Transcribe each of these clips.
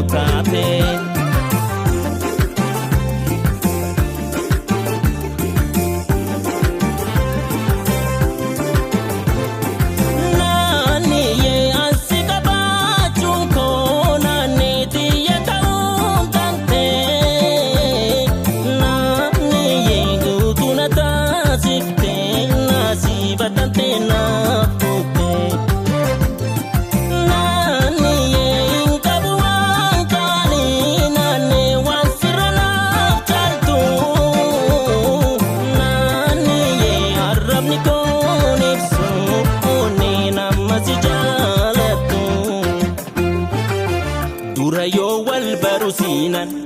taate.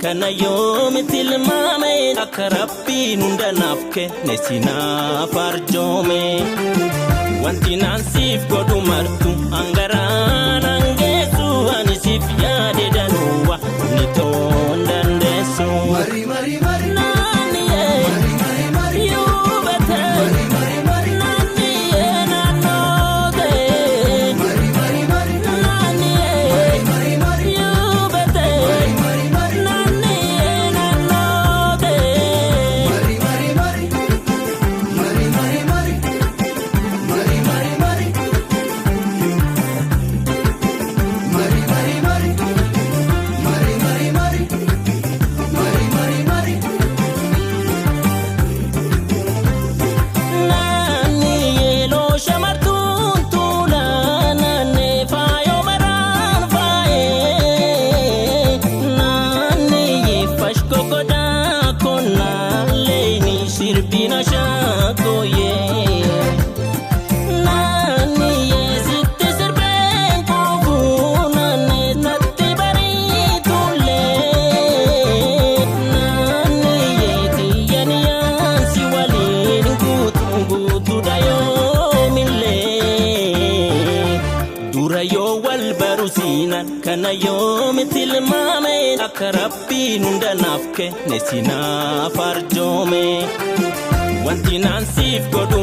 Kana yomi tilmame akarabbi nunda nafke nesina farjome wanti nansif godu martu angaran angesu anisif yade danuwa ni tondandeso mari mari mari nani mari mari mari yubate mari mari mari nani nanode mari mari mari nani mari mari mari yubate mari mari mari kana yomi tilmame akarabbi nunda nafke nesina farjome wanti nansif godu